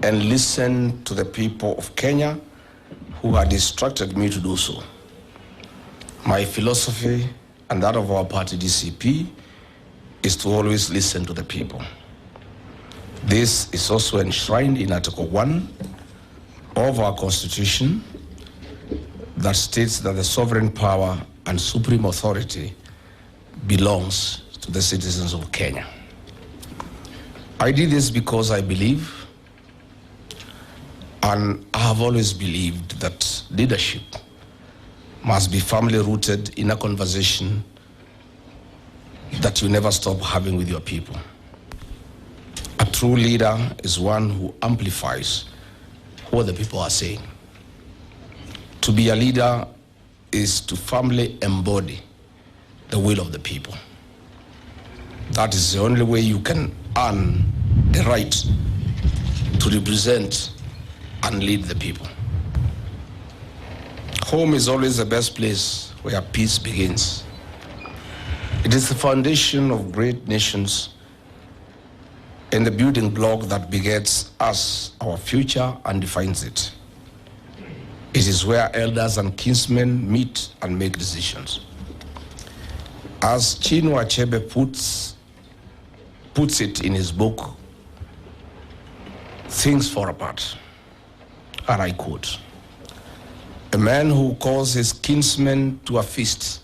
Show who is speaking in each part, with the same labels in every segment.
Speaker 1: and listen to the people of Kenya who had instructed me to do so. My philosophy and that of our party DCP is to always listen to the people. This is also enshrined in Article 1 of our Constitution that states that the sovereign power and supreme authority belongs to the citizens of Kenya. I did this because I believe, and I have always believed, that leadership must be firmly rooted in a conversation that you never stop having with your people. A true leader is one who amplifies what the people are saying. To be a leader is to firmly embody the will of the people. That is the only way you can earn the right to represent and lead the people. Home is always the best place where peace begins. It is the foundation of great nations and the building block that begets us, our future, and defines it. It is where elders and kinsmen meet and make decisions. As Chinua Achebe puts it in his book, Things Fall Apart, and I quote, "A man who calls his kinsmen to a feast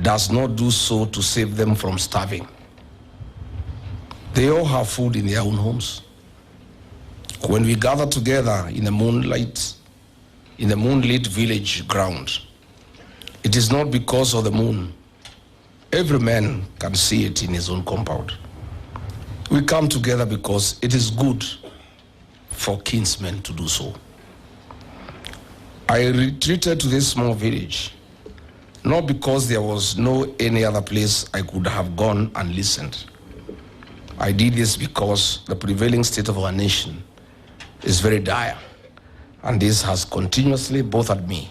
Speaker 1: does not do so to save them from starving. They all have food in their own homes. When we gather together in the moonlit village ground, it is not because of the moon. Every man can see it in his own compound. We come together because it is good for kinsmen to do so." I retreated to this small village, not because there was no any other place I could have gone and listened. I did this because the prevailing state of our nation is very dire, and this has continuously bothered me,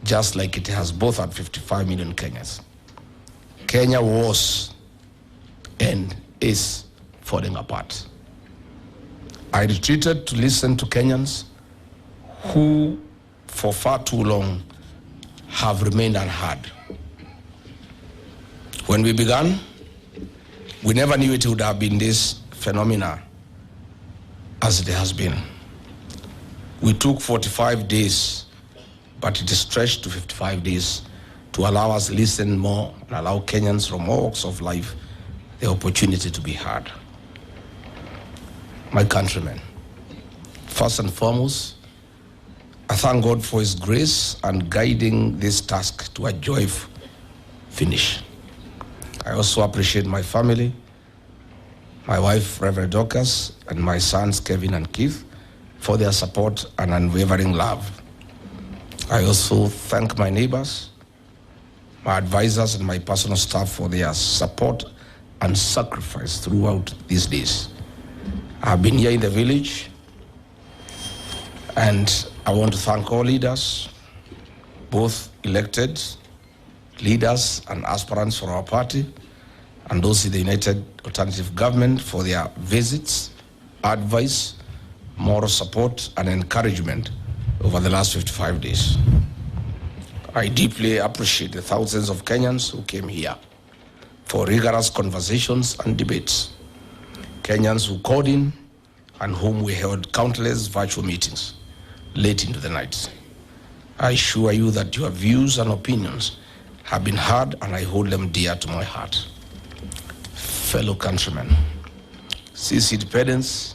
Speaker 1: just like it has bothered 55 million Kenyans. Kenya was and is falling apart. I retreated to listen to Kenyans who, for far too long, have remained unheard. When we began, we never knew it would have been this phenomena as it has been. We took 45 days, but it is stretched to 55 days to allow us to listen more and allow Kenyans from all walks of life the opportunity to be heard. My countrymen, first and foremost, I thank God for His grace and guiding this task to a joyful finish. I also appreciate my family, my wife, Reverend Dorcas, and my sons, Kevin and Keith, for their support and unwavering love. I also thank my neighbors, my advisors, and my personal staff for their support and sacrifice throughout these days. I've been here in the village, and I want to thank all leaders, both elected leaders and aspirants for our party, and those in the United Alternative Government for their visits, advice, moral support, and encouragement over the last 55 days. I deeply appreciate the thousands of Kenyans who came here for rigorous conversations and debates, Kenyans who called in and whom we held countless virtual meetings late into the night. I assure you that your views and opinions have been heard, and I hold them dear to my heart. Fellow countrymen, since independence,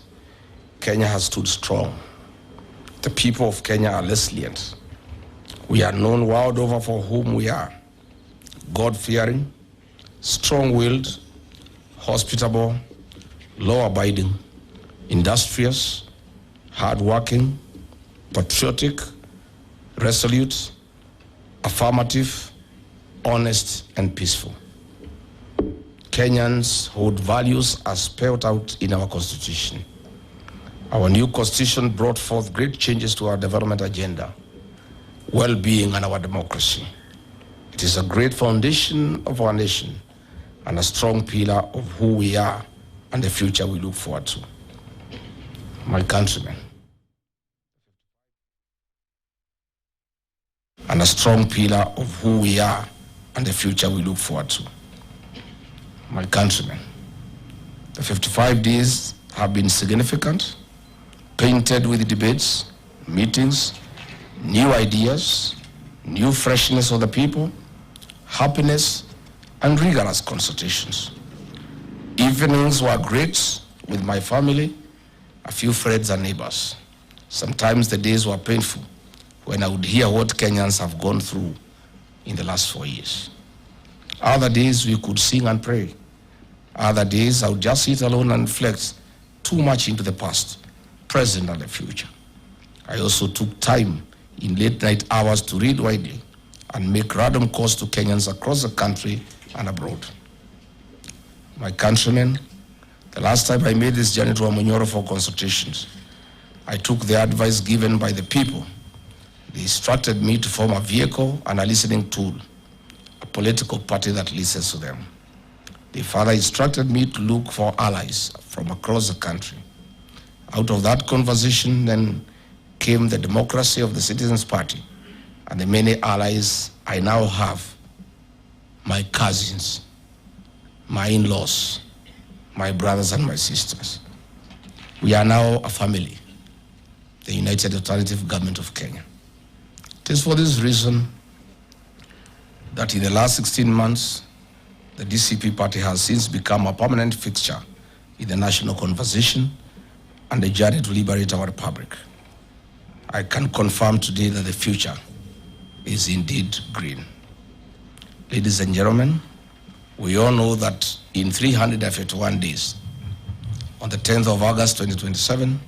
Speaker 1: Kenya has stood strong. The people of Kenya are resilient. We are known world over for whom we are: God-fearing, strong-willed, hospitable, law-abiding, industrious, hard-working, patriotic, resolute, affirmative, honest, and peaceful. Kenyans hold values as spelled out in our Constitution. Our new Constitution brought forth great changes to our development agenda, well-being, and our democracy. It is a great foundation of our nation and a strong pillar of who we are and the future we look forward to. my countrymen, and a strong pillar of who we are and the future we look forward to. My countrymen, the 55 days have been significant, painted with debates, meetings, new ideas, new freshness of the people, happiness, and rigorous consultations. Evenings were great with my family, a few friends and neighbors. Sometimes the days were painful when I would hear what Kenyans have gone through in the last 4 years. Other days we could sing and pray. Other days I would just sit alone and reflect too much into the past, present, and the future. I also took time in late night hours to read widely and make random calls to Kenyans across the country and abroad. My countrymen, the last time I made this journey to Amunyoro for consultations, I took the advice given by the people. They instructed me to form a vehicle and a listening tool, a political party that listens to them. They further instructed me to look for allies from across the country. Out of that conversation then came the democracy of the Citizens Party and the many allies I now have: my cousins, my in-laws, my brothers and my sisters. We are now a family, the United Alternative Government of Kenya. It is for this reason that in the last 16 months, the DCP party has since become a permanent fixture in the national conversation and the journey to liberate our republic. I can confirm today that the future is indeed green. Ladies and gentlemen, we all know that in 351 days, on the 10th of August 2027,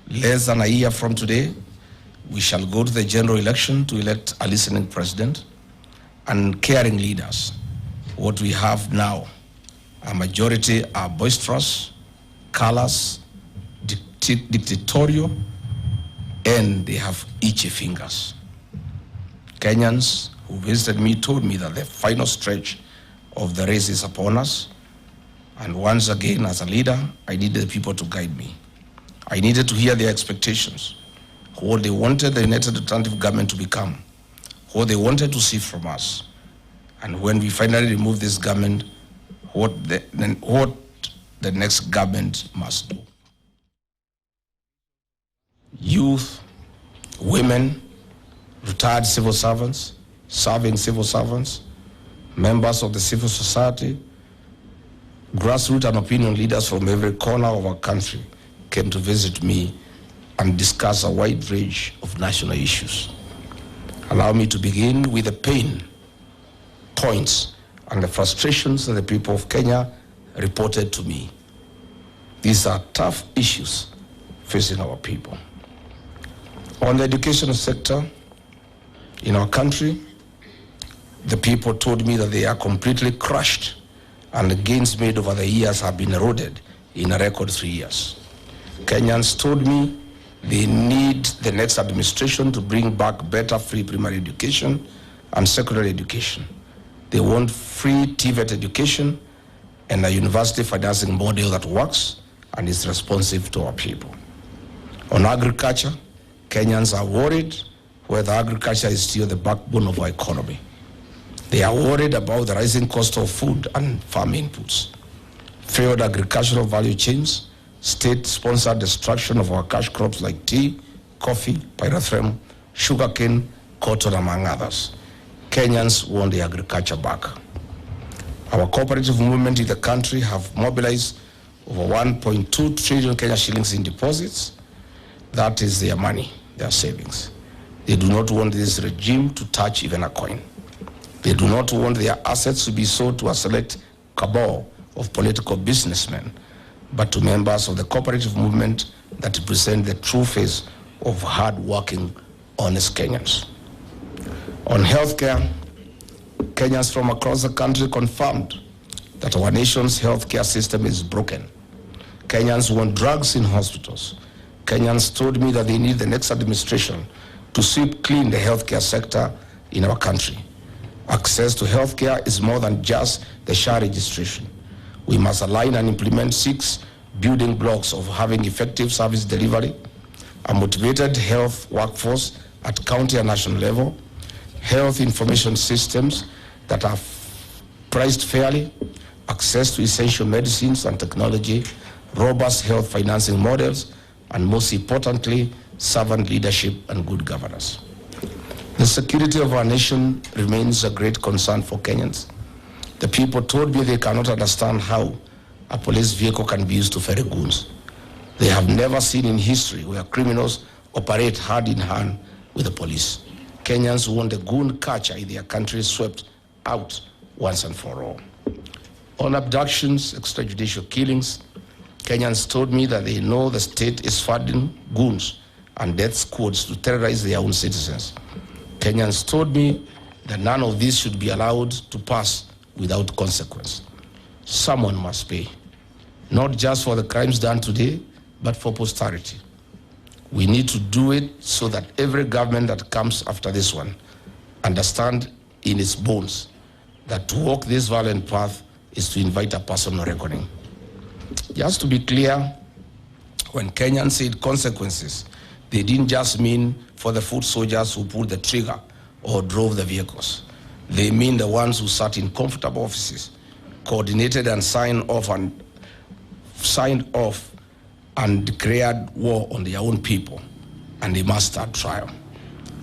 Speaker 1: less than a year from today, we shall go to the general election to elect a listening president and caring leaders. What we have now, a majority are boisterous, callous, dictatorial, and they have itchy fingers. Kenyans who visited me told me that the final stretch of the race is upon us, and once again, as a leader, I needed the people to guide me. I needed to hear their expectations, what they wanted the United Alternative Government to become, what they wanted to see from us, and when we finally remove this government, what the next government must do. Youth, women, retired civil servants, serving civil servants, members of the civil society, grassroots and opinion leaders from every corner of our country came to visit me and discuss a wide range of national issues. Allow me to begin with the pain points and the frustrations that the people of Kenya reported to me. These are tough issues facing our people. On the education sector in our country, the people told me that they are completely crushed and the gains made over the years have been eroded in a record 3 years. Kenyans told me they need the next administration to bring back better free primary education and secondary education. They want free TVET education and a university financing model that works and is responsive to our people. On agriculture, Kenyans are worried whether agriculture is still the backbone of our economy. They are worried about the rising cost of food and farm inputs, failed agricultural value chains, state-sponsored destruction of our cash crops like tea, coffee, pyrethrum, sugarcane, cotton, among others. Kenyans want the agriculture back. Our cooperative movement in the country have mobilized over 1.2 trillion Kenya shillings in deposits. That is their money, their savings. They do not want this regime to touch even a coin. They do not want their assets to be sold to a select cabal of political businessmen, but to members of the cooperative movement that represent the true face of hard-working, honest Kenyans. On healthcare, Kenyans from across the country confirmed that our nation's healthcare system is broken. Kenyans want drugs in hospitals. Kenyans told me that they need the next administration to sweep clean the healthcare sector in our country. Access to healthcare is more than just the SHA registration. We must align and implement 6 building blocks of having effective service delivery, a motivated health workforce at county and national level, health information systems that are priced fairly, access to essential medicines and technology, robust health financing models, and most importantly, servant leadership and good governance. The security of our nation remains a great concern for Kenyans. The people told me they cannot understand how a police vehicle can be used to ferry goons. They have never seen in history where criminals operate hand in hand with the police. Kenyans want the goon catcher in their country swept out once and for all. On abductions, extrajudicial killings, Kenyans told me that they know the state is funding goons and death squads to terrorize their own citizens. Kenyans told me that none of this should be allowed to pass without consequence. Someone must pay, not just for the crimes done today, but for posterity. We need to do it so that every government that comes after this one understand in its bones that to walk this violent path is to invite a personal reckoning. Just to be clear, when Kenyans said consequences, they didn't just mean for the foot soldiers who pulled the trigger or drove the vehicles. They mean the ones who sat in comfortable offices, coordinated and signed off and declared war on their own people, and they must start trial.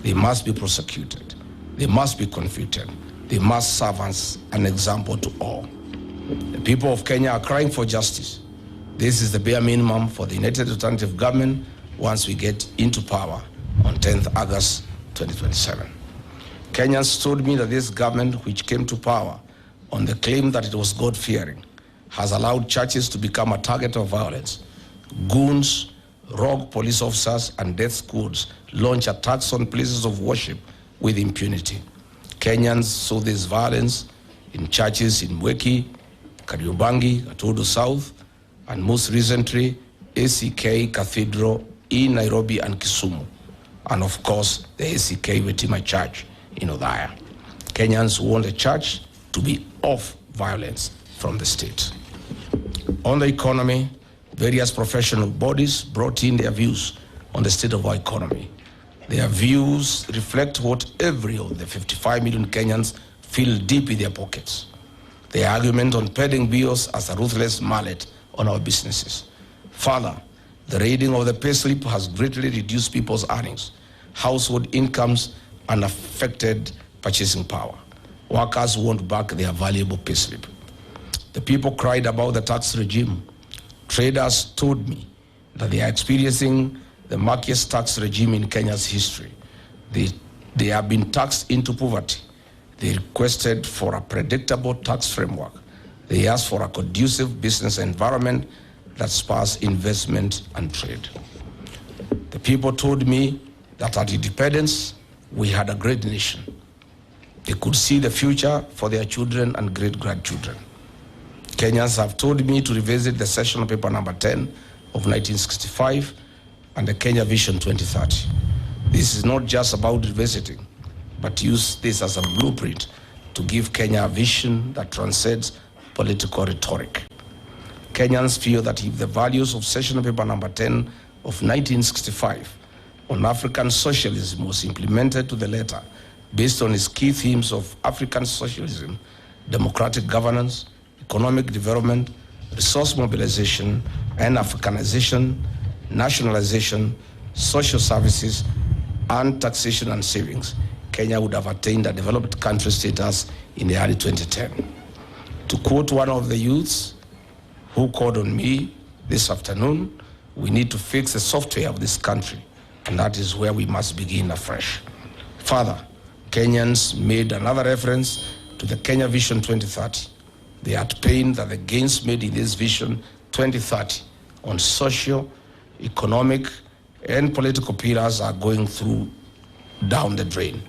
Speaker 1: They must be prosecuted. They must be convicted. They must serve as an example to all. The people of Kenya are crying for justice. This is the bare minimum for the United Alternative Government once we get into power on 10th August 2027. Kenyans told me that this government, which came to power on the claim that it was God-fearing, has allowed churches to become a target of violence. Goons, rogue police officers, and death squads launch attacks on places of worship with impunity. Kenyans saw this violence in churches in Mweki, Kariobangi, Atodo South, and most recently, ACK Cathedral in Nairobi and Kisumu, and of course, the ACK Wetima Church in Othaya. Kenyans want the church to be off violence from the state. On the economy, various professional bodies brought in their views on the state of our economy. Their views reflect what every of the 55 million Kenyans feel deep in their pockets. The argument on paying bills as a ruthless mallet on our businesses. Further, the raiding of the payslip has greatly reduced people's earnings, household incomes, and affected purchasing power. Workers want back their valuable payslip. The people cried about the tax regime. Traders told me that they are experiencing the murkiest tax regime in Kenya's history. They have been taxed into poverty. They requested for a predictable tax framework. They asked for a conducive business environment that spurs investment and trade. The people told me that at independence, we had a great nation. They could see the future for their children and great-grandchildren. Kenyans have told me to revisit the session paper number 10 of 1965 and the Kenya Vision 2030. This is not just about revisiting, but use this as a blueprint to give Kenya a vision that transcends political rhetoric. Kenyans feel that if the values of session paper number 10 of 1965 on African socialism was implemented to the letter based on its key themes of African socialism, democratic governance, economic development, resource mobilization, and Africanization, nationalization, social services, and taxation and savings, Kenya would have attained a developed country status in the early 2010. To quote one of the youths who called on me this afternoon, we need to fix the software of this country, and that is where we must begin afresh. Further, Kenyans made another reference to the Kenya Vision 2030. They had pained that the gains made in this Vision 2030 on social, economic, and political pillars are going down the drain.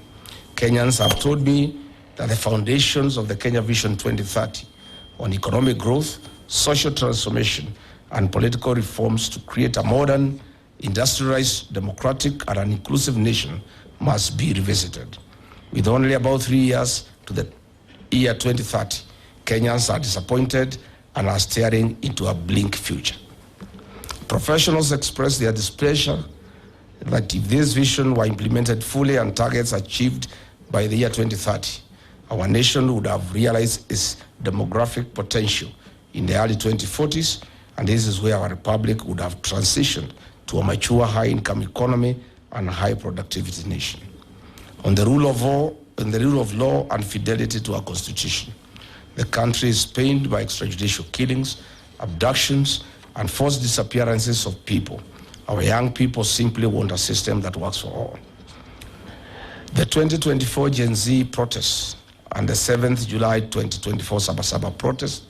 Speaker 1: Kenyans have told me that the foundations of the Kenya Vision 2030 on economic growth, social transformation, and political reforms to create a modern, industrialized, democratic, and an inclusive nation must be revisited. With only about 3 years to the year 2030, Kenyans are disappointed and are staring into a bleak future. Professionals expressed their displeasure that if this vision were implemented fully and targets achieved by the year 2030, our nation would have realized its demographic potential in the early 2040s, and this is where our republic would have transitioned to a mature high-income economy and a high productivity nation. On the rule of law and fidelity to our constitution, the country is pained by extrajudicial killings, abductions, and forced disappearances of people. Our young people simply want a system that works for all. The 2024 Gen Z protests and the 7th July 2024 Sabasaba protest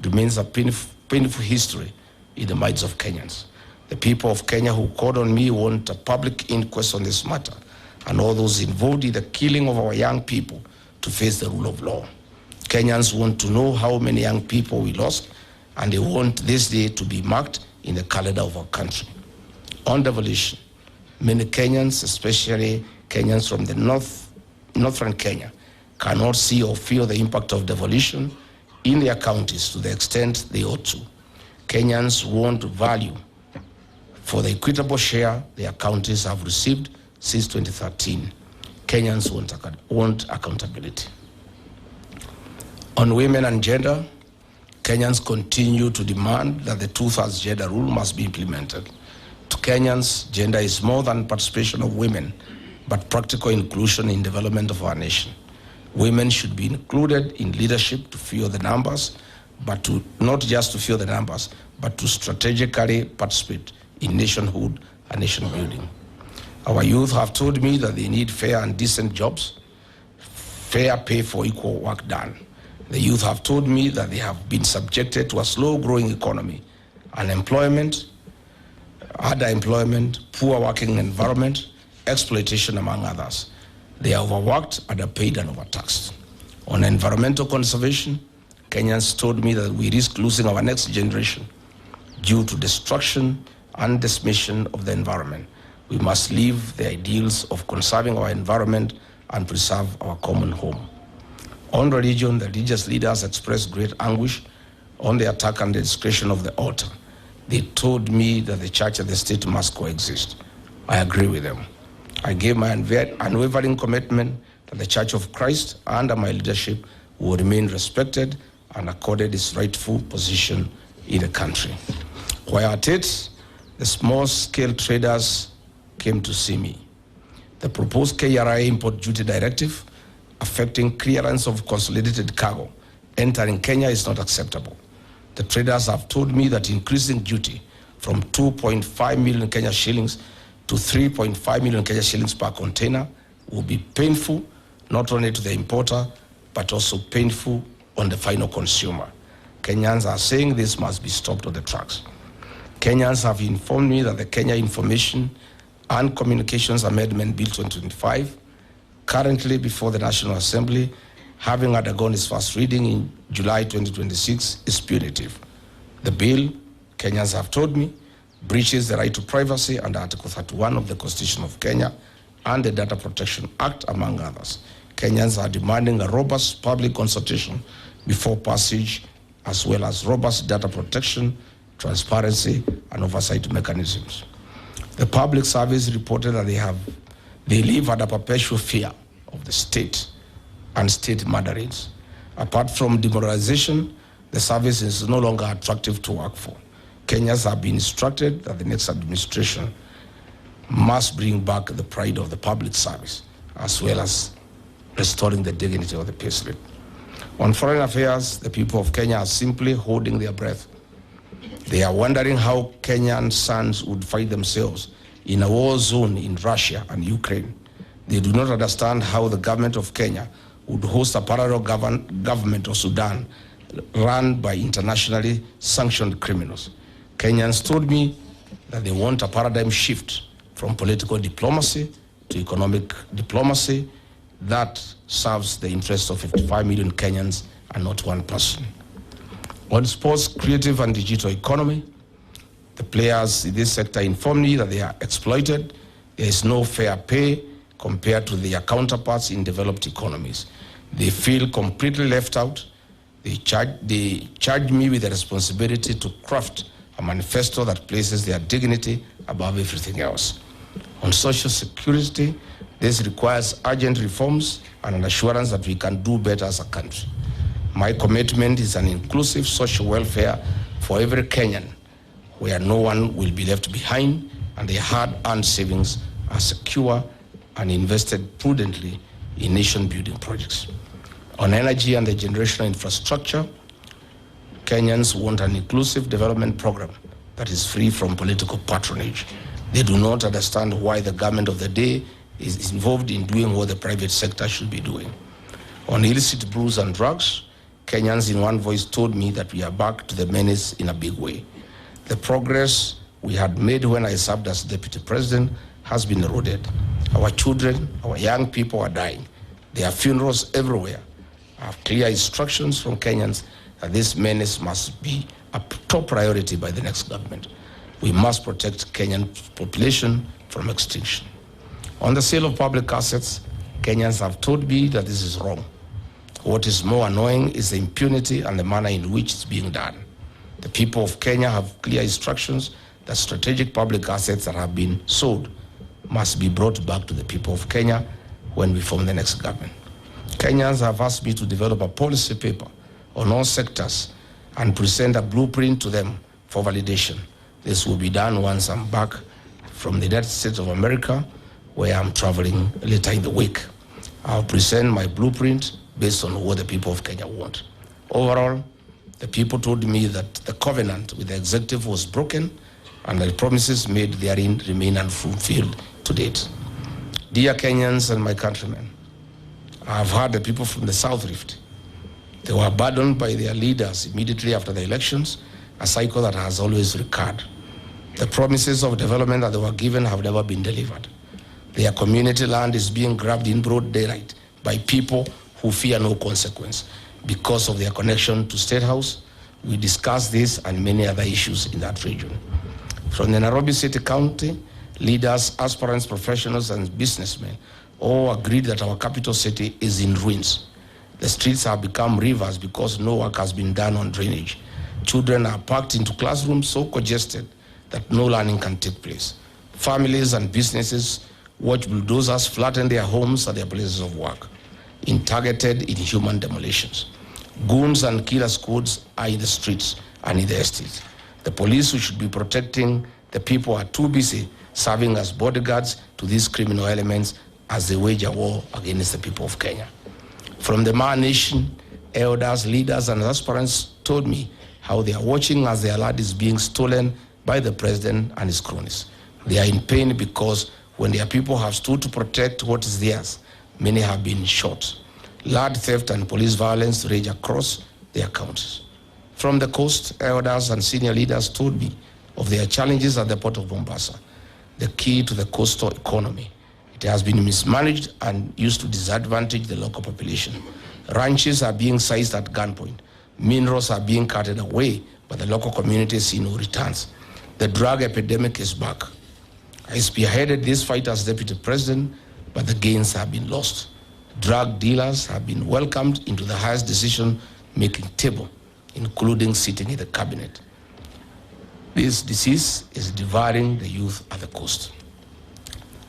Speaker 1: remains a painful history in the minds of Kenyans. The people of Kenya who called on me want a public inquest on this matter, and all those involved in the killing of our young people to face the rule of law. Kenyans want to know how many young people we lost, and they want this day to be marked in the calendar of our country. On devolution, many Kenyans, especially Kenyans from the northern Kenya, cannot see or feel the impact of devolution in their counties to the extent they ought to. Kenyans want value for the equitable share their counties have received since 2013. Kenyans want accountability. On women and gender, Kenyans continue to demand that the 2/3 gender rule must be implemented. To Kenyans, gender is more than participation of women, but practical inclusion in development of our nation. Women should be included in leadership to fill the numbers, but to not just to fill the numbers, but to strategically participate in nationhood and nation building. Our youth have told me that they need fair and decent jobs, fair pay for equal work done. The youth have told me that they have been subjected to a slow-growing economy, unemployment, underemployment, poor working environment, exploitation, among others. They are overworked, underpaid, and overtaxed. On environmental conservation, Kenyans told me that we risk losing our next generation due to destruction and decimation of the environment. We must leave the ideals of conserving our environment and preserve our common home. On religion, the religious leaders expressed great anguish on the attack and the desecration of the altar. They told me that the church and the state must coexist. I agree with them. I gave my unwavering commitment that the Church of Christ, under my leadership, will remain respected and accorded its rightful position in the country. While at it, the small-scale traders came to see me. The proposed KRI import duty directive affecting clearance of consolidated cargo entering Kenya is not acceptable. The traders have told me that increasing duty from 2.5 million Kenya shillings to 3.5 million Kenya shillings per container will be painful, not only to the importer, but also painful on the final consumer. Kenyans are saying this must be stopped on the tracks. Kenyans have informed me that the Kenya Information and Communications Amendment Bill 2025, currently before the National Assembly, having undergone its first reading in July 2026, is punitive. The bill, Kenyans have told me, breaches the right to privacy under Article 31 of the Constitution of Kenya and the Data Protection Act, among others. Kenyans are demanding a robust public consultation before passage, as well as robust data protection, transparency, and oversight mechanisms. The public service reported that they live under perpetual fear of the state and state murderings. Apart from demoralization, the service is no longer attractive to work for. Kenyans have been instructed that the next administration must bring back the pride of the public service, as well as restoring the dignity of the payslip. On foreign affairs, the people of Kenya are simply holding their breath. They are wondering how Kenyan sons would fight themselves in a war zone in Russia and Ukraine. They do not understand how the government of Kenya would host a parallel government of Sudan run by internationally sanctioned criminals. Kenyans told me that they want a paradigm shift from political diplomacy to economic diplomacy that serves the interests of 55 million Kenyans and not one person. On sports, creative, and digital economy, the players in this sector informed me that they are exploited. There is no fair pay compared to their counterparts in developed economies. They feel completely left out. They charge me with the responsibility to craft a manifesto that places their dignity above everything else. On social security, this requires urgent reforms and an assurance that we can do better as a country. My commitment is an inclusive social welfare for every Kenyan, where no one will be left behind and their hard-earned savings are secure and invested prudently in nation-building projects. On energy and the generational infrastructure, Kenyans want an inclusive development program that is free from political patronage. They do not understand why the government of the day is involved in doing what the private sector should be doing. On illicit brews and drugs, Kenyans in one voice told me that we are back to the menace in a big way. The progress we had made when I served as deputy president has been eroded. Our children, our young people are dying. There are funerals everywhere. I have clear instructions from Kenyans that this menace must be a top priority by the next government. We must protect Kenyan population from extinction. On the sale of public assets, Kenyans have told me that this is wrong. What is more annoying is the impunity and the manner in which it's being done. The people of Kenya have clear instructions that strategic public assets that have been sold must be brought back to the people of Kenya when we form the next government. Kenyans have asked me to develop a policy paper on all sectors and present a blueprint to them for validation. This will be done once I'm back from the United States of America, where I'm traveling later in the week. I'll present my blueprint based on what the people of Kenya want. Overall, the people told me that the covenant with the executive was broken and the promises made therein remain unfulfilled to date. Dear Kenyans and my countrymen, I have heard the people from the South Rift. They were burdened by their leaders immediately after the elections, a cycle that has always recurred. The promises of development that they were given have never been delivered. Their community land is being grabbed in broad daylight by people who fear no consequence because of their connection to State House. We discussed this and many other issues in that region. From the Nairobi City County, leaders, aspirants, professionals, and businessmen all agreed that our capital city is in ruins. The streets have become rivers because no work has been done on drainage. Children are packed into classrooms so congested that no learning can take place. Families and businesses watch bulldozers flatten their homes and their places of work in targeted inhuman demolitions. Goons and killer squads are in the streets and in the estates. The police who should be protecting the people are too busy serving as bodyguards to these criminal elements as they wage a war against the people of Kenya. From the Maa Nation, elders, leaders, and aspirants told me how they are watching as their land is being stolen by the president and his cronies. They are in pain because when their people have stood to protect what is theirs, many have been shot. Land theft and police violence rage across their counties. From the coast, elders and senior leaders told me of their challenges at the port of Mombasa, the key to the coastal economy. It has been mismanaged and used to disadvantage the local population. Ranches are being seized at gunpoint. Minerals are being carted away, but the local community see no returns. The drug epidemic is back. I spearheaded this fight as deputy president, but the gains have been lost. Drug dealers have been welcomed into the highest decision-making table, including sitting in the cabinet. This disease is devouring the youth at the coast.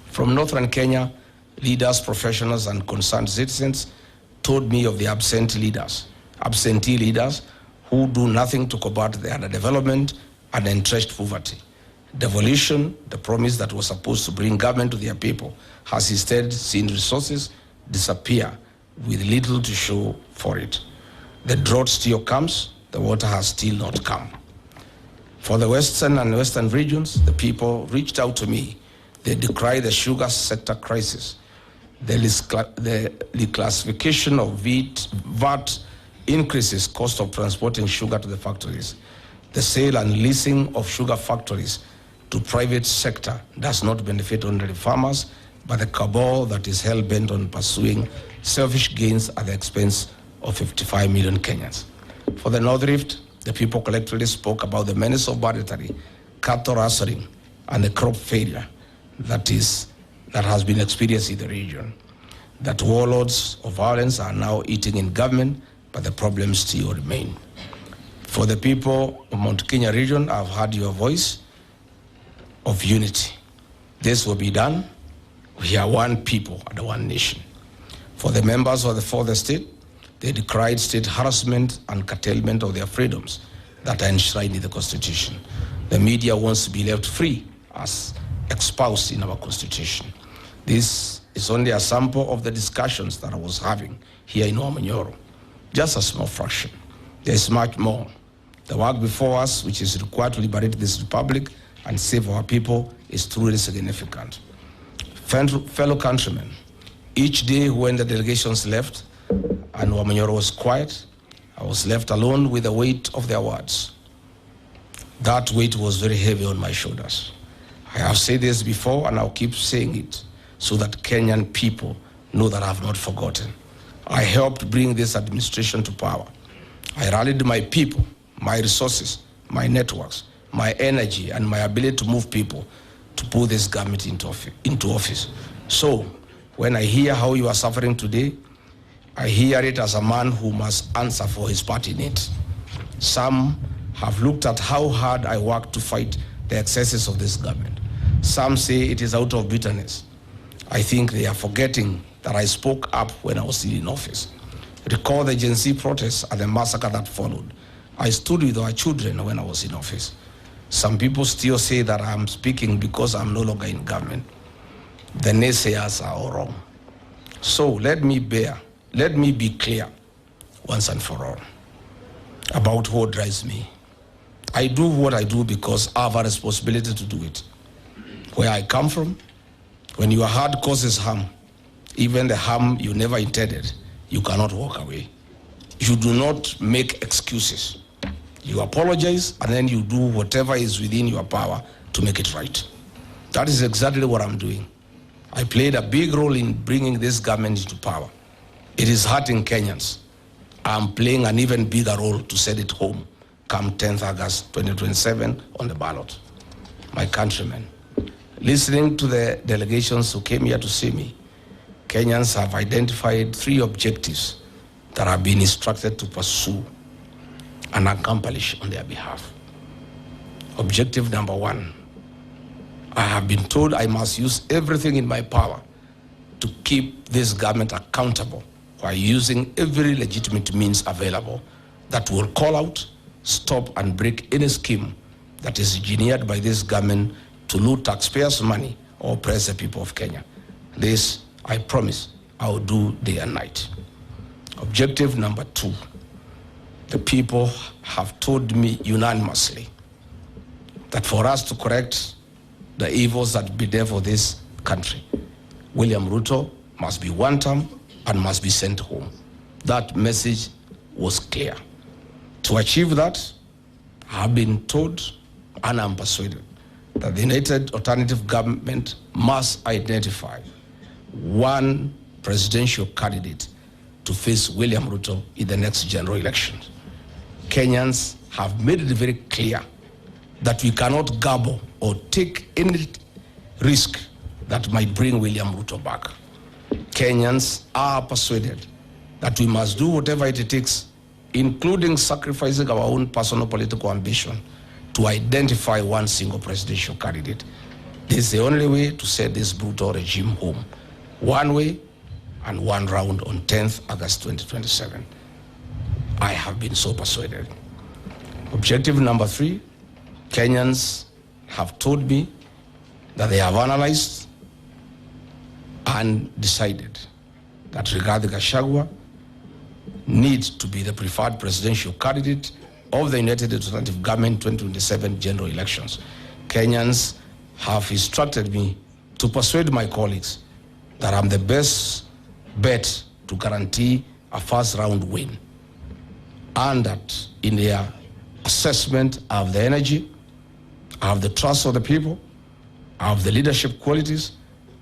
Speaker 1: From northern Kenya, leaders, professionals, and concerned citizens told me of the absentee leaders who do nothing to combat the underdevelopment and entrenched poverty. Devolution, the promise that was supposed to bring government to their people, has instead seen resources disappear with little to show for it. The drought still comes, the water has still not come. For the western and western regions, the people reached out to me. They decry the sugar sector crisis, the reclassification of VAT increases cost of transporting sugar to the factories. The sale and leasing of sugar factories to private sector does not benefit only farmers, but the cabal that is hell-bent on pursuing selfish gains at the expense of 55 million Kenyans. For the North Rift, the people collectively spoke about the menace of banditry, cattle rustling, and the crop failure that has been experienced in the region. That warlords of violence are now eating in government, but the problems still remain. For the people of Mount Kenya region, I've heard your voice of unity. This will be done. We are one people and one nation. For the members of the fourth estate, they decried state harassment and curtailment of their freedoms that are enshrined in the Constitution. The media wants to be left free as espoused in our Constitution. This is only a sample of the discussions that I was having here in Omanyoro. Just a small fraction. There's much more. The work before us, which is required to liberate this republic and save our people, is truly significant. Fellow countrymen, each day when the delegations left and Omanyoro was quiet, I was left alone with the weight of their words. That weight was very heavy on my shoulders. I have said this before and I'll keep saying it so that Kenyan people know that I have not forgotten. I helped bring this administration to power. I rallied my people, my resources, my networks, my energy, and my ability to move people to put this government into office. So, when I hear how you are suffering today, I hear it as a man who must answer for his part in it. Some have looked at how hard I worked to fight the excesses of this government. Some say it is out of bitterness. I think they are forgetting that I spoke up when I was still in office. Recall the Gen Z protests and the massacre that followed. I stood with our children when I was in office. Some people still say that I'm speaking because I'm no longer in government. The naysayers are all wrong. So let me be clear once and for all about what drives me. I do what I do because I have a responsibility to do it. Where I come from, when your heart causes harm, even the harm you never intended, you cannot walk away. You do not make excuses. You apologize and then you do whatever is within your power to make it right. That is exactly what I'm doing. I played a big role in bringing this government into power. It is hurting Kenyans. I'm playing an even bigger role to send it home come 10th August 2027 on the ballot. My countrymen, listening to the delegations who came here to see me, Kenyans have identified 3 objectives that have been instructed to pursue and accomplish on their behalf. Objective number 1, I have been told I must use everything in my power to keep this government accountable while using every legitimate means available that will call out, stop, and break any scheme that is engineered by this government to loot taxpayers' money or oppress the people of Kenya. This, I promise, I will do day and night. Objective number 2, the people have told me unanimously that for us to correct the evils that be there for this country, William Ruto must be one term and must be sent home. That message was clear. To achieve that, I have been told and I'm persuaded that the United Alternative Government must identify one presidential candidate to face William Ruto in the next general election. Kenyans have made it very clear that we cannot gamble or take any risk that might bring William Ruto back. Kenyans are persuaded that we must do whatever it takes, including sacrificing our own personal political ambition, to identify one single presidential candidate. This is the only way to set this brutal regime home. One way and one round on 10th August 2027. I have been so persuaded. Objective number 3, Kenyans have told me that they have analyzed and decided that Rigathi Gachagua needs to be the preferred presidential candidate of the United Alternative Government 2027 general elections. Kenyans have instructed me to persuade my colleagues that I'm the best bet to guarantee a first round win, and that in their assessment I have the energy, I have the trust of the people, I have the leadership qualities,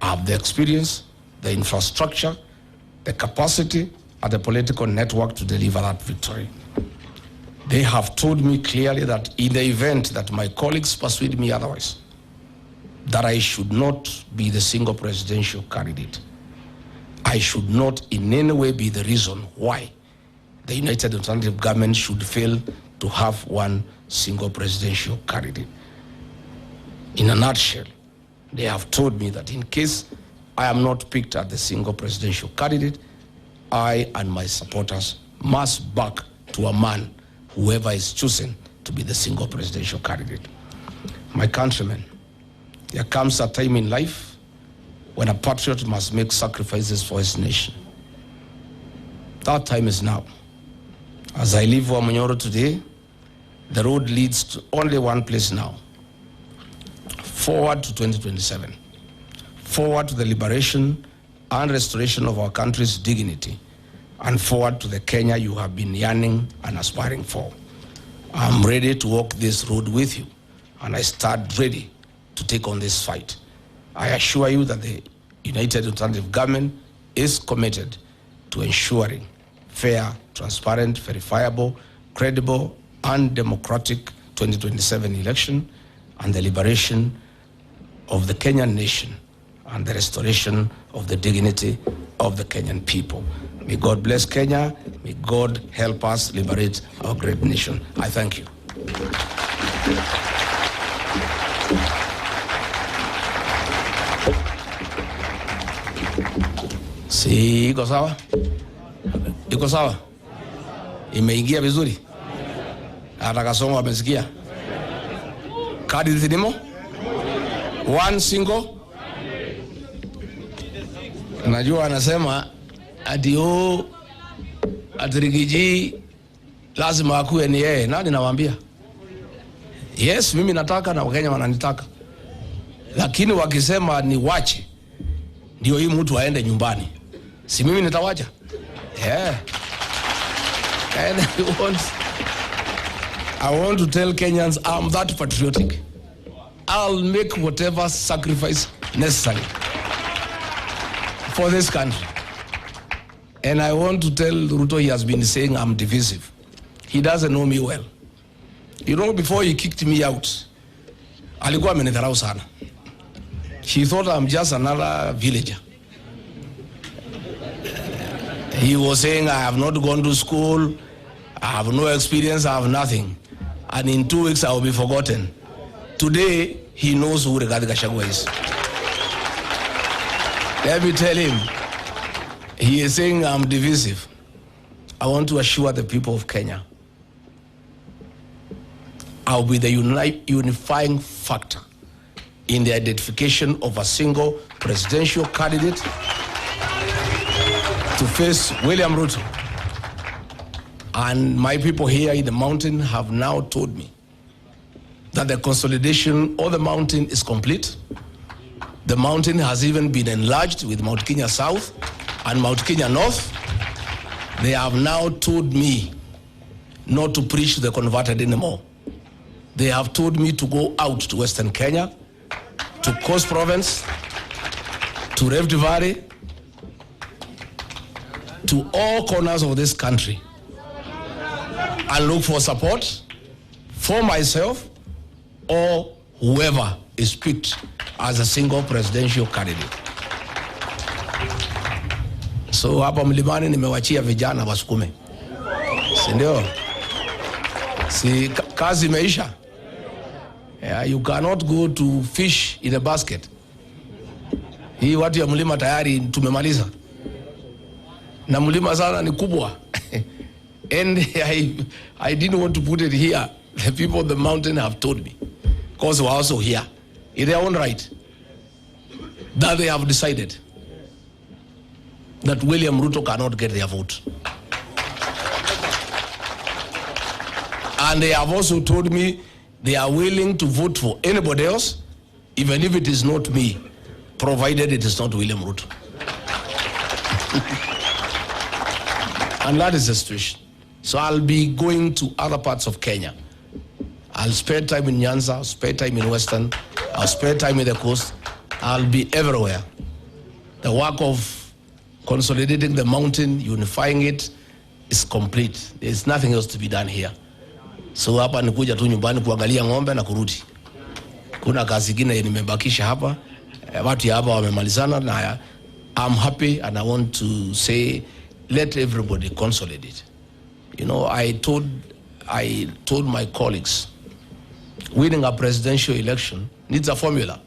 Speaker 1: I have the experience, the infrastructure, the capacity, and the political network to deliver that victory. They have told me clearly that in the event that my colleagues persuade me otherwise, that I should not be the single presidential candidate. I should not in any way be the reason why the United Alternative Government should fail to have one single presidential candidate. In a nutshell, they have told me that in case I am not picked as the single presidential candidate, I and my supporters must back to a man, whoever is chosen to be the single presidential candidate. My countrymen, there comes a time in life when a patriot must make sacrifices for his nation. That time is now. As I leave Wamanyoro today, the road leads to only one place now. Forward to 2027. Forward to the liberation and restoration of our country's dignity, and forward to the Kenya you have been yearning and aspiring for. I'm ready to walk this road with you, and I stand ready to take on this fight. I assure you that the United Alternative Government is committed to ensuring fair, transparent, verifiable, credible, and democratic 2027 election, and the liberation of the Kenyan nation and the restoration of the dignity of the Kenyan people. May God bless Kenya. May God help us liberate our great nation. I thank you. Si iko sawa? Iko sawa? Imeingia vizuri? Hata Kasongo amesikia? Kadi zilimo? One single? Najua anasema ati atirigiji lazima akuwe ni yeye. Nani nawaambia? Yes, mimi nataka na Wakenya wananitaka. Lakini wakisema ni wache, ndio hii mtu aende nyumbani. Si mimi nitawacha? Yeah. And I want to tell Kenyans I'm that patriotic. I'll make whatever sacrifice necessary for this country. And I want to tell Ruto, he has been saying I'm divisive. He doesn't know me well. You know, before he kicked me out, alikuwa amenidharau sana. He thought I'm just another villager. He was saying I have not gone to school, I have no experience, I have nothing. And in 2 weeks I will be forgotten. Today, he knows who Gachagua is. Let me tell him, he is saying I'm divisive. I want to assure the people of Kenya, I'll be the unifying factor in the identification of a single presidential candidate to face William Ruto. And my people here in the mountain have now told me that the consolidation of the mountain is complete. The mountain has even been enlarged with Mount Kenya South and Mount Kenya North. They have now told me not to preach to the converted anymore. They have told me to go out to Western Kenya, to Coast Province, to Rift Valley, to all corners of this country, and look for support for myself or whoever is picked as a single presidential candidate. So hapa mlimani nimewachia vijana wasukume. Si ndio? Si kazi imeisha. Yeah, you cannot go to fish in a basket. Hii watu ya mlima tayari tumemaliza. Na mlima sana ni kubwa. And I didn't want to put it here. The people of the mountain have told me, because we're also here, in their own right, that they have decided that William Ruto cannot get their vote. And they have also told me they are willing to vote for anybody else, even if it is not me, provided it is not William Ruto. And that is the situation. So I'll be going to other parts of Kenya. I'll spend time in Nyanza, I'll spend time in Western, I'll spend time in the coast. I'll be everywhere. The work of consolidating the mountain, unifying it, is complete. There's nothing else to be done here. So hapa nikuja tu nyumbani kuangalia ng'ombe na kurudi. Kuna kazi ingine nimebakisha hapa. Watu hapa wamemalizana na I'm happy, and I want to say let everybody consolidate. You know, I told I told my colleagues, winning a presidential election needs a formula.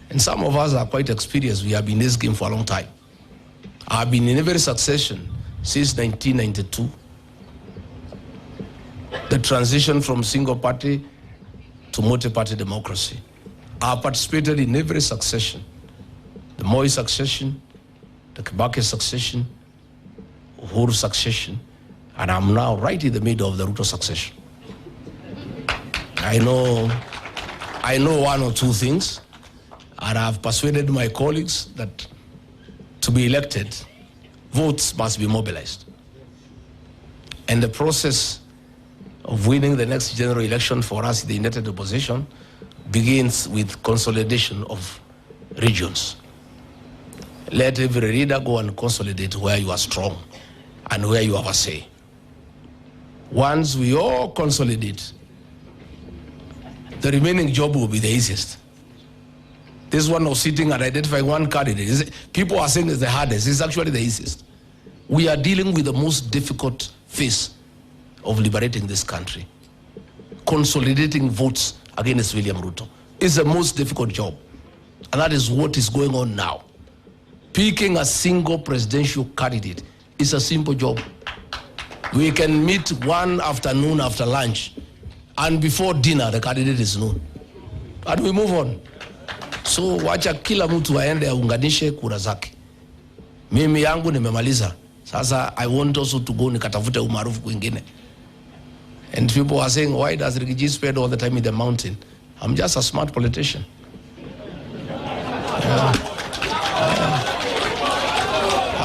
Speaker 1: And some of us are quite experienced. We have been in this game for a long time. I've been in every succession since 1992. The transition from single party to multi-party democracy. I participated in every succession. The Moi succession, the Kibaki succession, Uhuru succession, and I'm now right in the middle of the Ruto succession. I know one or two things, and I've persuaded my colleagues that to be elected, votes must be mobilized. And the process of winning the next general election for us, the united opposition, begins with consolidation of regions. Let every leader go and consolidate where you are strong and where you have a say. Once we all consolidate, the remaining job will be the easiest. This one of sitting and identifying one candidate, people are saying it's the hardest. It's actually the easiest. We are dealing with the most difficult phase of liberating this country. Consolidating votes against William Ruto is the most difficult job. And that is what is going on now. Picking a single presidential candidate is a simple job. We can meet one afternoon after lunch, and before dinner the candidate is known. And we move on. So wacha kila mtu aende aunganishe kura zake. Mimi yangu nimemaliza. Sasa I want also to go nikatafute umaarufu kwingine. And people are saying, why does Rigiji spend all the time in the mountain? I'm just a smart politician.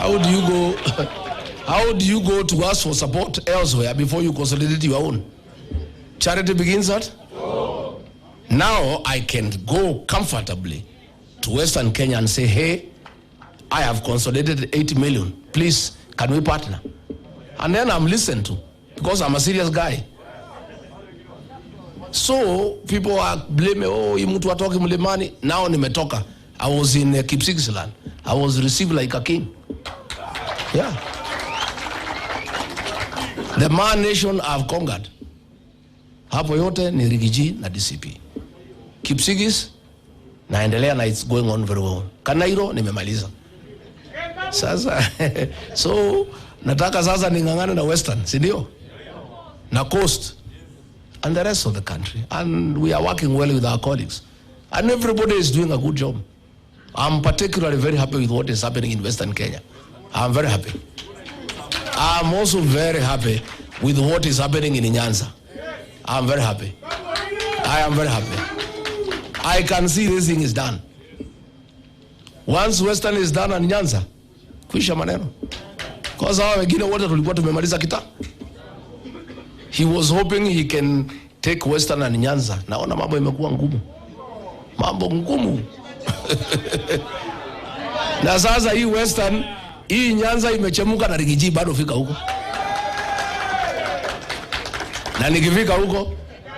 Speaker 1: How do you go to ask for support elsewhere before you consolidate your own? Charity begins at? Oh. Now I can go comfortably to Western Kenya and say, hey, I have consolidated 80 million. Please, can we partner? And then I'm listened to because I'm a serious guy. So people are blaming, oh, imutu watoki mlimani. Now nimetoka. I was in Kipsigis land. I was received like a king. Yeah. The man nation I've conquered. Hapo yote ni Rigiji na DCP. Kipsigis naendelea na it's going on very well. Kanairo nimemaliza. Sasa so nataka sasa ningangane na Western, si ndio? Na Coast and the rest of the country, and we are working well with our colleagues, and everybody is doing a good job. I'm particularly very happy with what is happening in Western Kenya. I'm very happy. I'm also very happy with what is happening in Nyanza. I'm very happy. I am very happy. I can see this thing is done. Once Western is done and Nyanza, kuisha maneno. Because hawa wengine wote tulikuwa tumemaliza kita. He was hoping he can take Western and Nyanza. Naona mambo imekuwa ngumu. Mambo ngumu. Na sasa hii Western, hii Nyanza imechemuka na Rigiji bado fika huko. Na nikifika huko,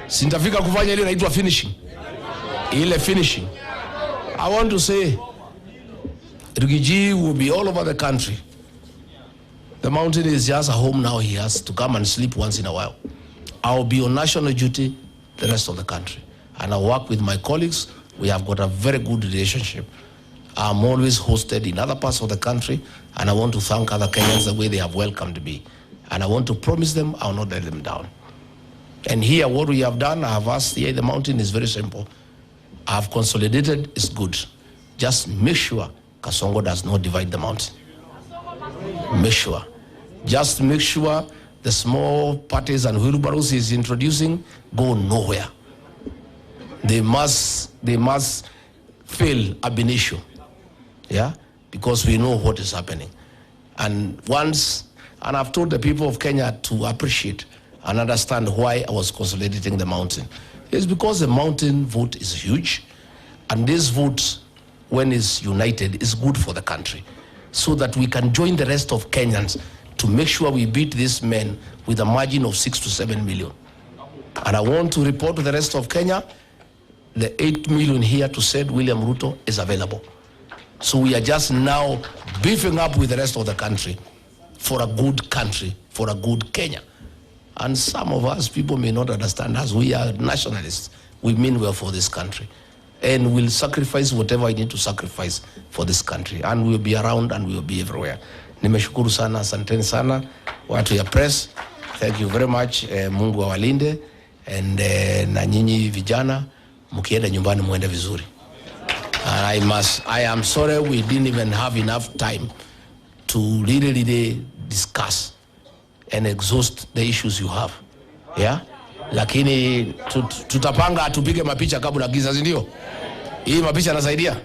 Speaker 1: sintafika kufanya ile inaitwa finishing. Ile finishing. I want to say, Rigiji will be all over the country. The mountain is just a home now. He has to come and sleep once in a while. I'll be on national duty the rest of the country. And I'll work with my colleagues. We have got a very good relationship. I'm always hosted in other parts of the country, and I want to thank other Kenyans the way they have welcomed me. And I want to promise them I will not let them down. And here, what we have done, I have asked here, the mountain is very simple. I have consolidated, it's good. Just make sure Kasongo does not divide the mountain. Make sure. Just make sure the small parties and wheelbarrows is introducing go nowhere. They must fail ab initio. Yeah? Because we know what is happening. And I've told the people of Kenya to appreciate and understand why I was consolidating the mountain. It's because the mountain vote is huge, and this vote, when it's united, is good for the country, so that we can join the rest of Kenyans to make sure we beat these men with a margin of 6 to 7 million. And I want to report to the rest of Kenya, the 8 million here to said William Ruto is available. So we are just now beefing up with the rest of the country for a good country, for a good Kenya. And some of us, people may not understand us. We are nationalists. We mean well for this country. And we'll sacrifice whatever I need to sacrifice for this country. And we'll be around and we'll be everywhere. Nimeshukuru sana, asanteni sana. Watu ya press, thank you very much. Mungu awalinde. And na nyinyi vijana, mkienda nyumbani muende vizuri. I am sorry we didn't even have enough time to really discuss and exhaust the issues you have. Yeah? Lakini tutapanga tupige mapicha kabla giza, si ndio? Hii mapicha inasaidia?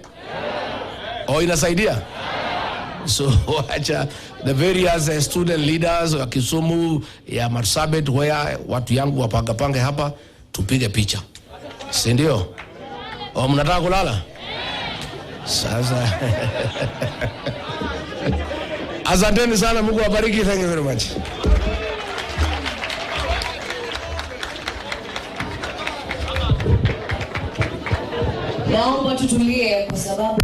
Speaker 1: Oh, inasaidia? So acha the various student leaders wa Kisumu ya Marsabit where watu yangu wapanga hapa tupige picha. Si ndio? Oh, mnataka kulala? Sasa asanteni sana, Mungu awabariki. Thank you very much.
Speaker 2: Naomba tutulie kwa sababu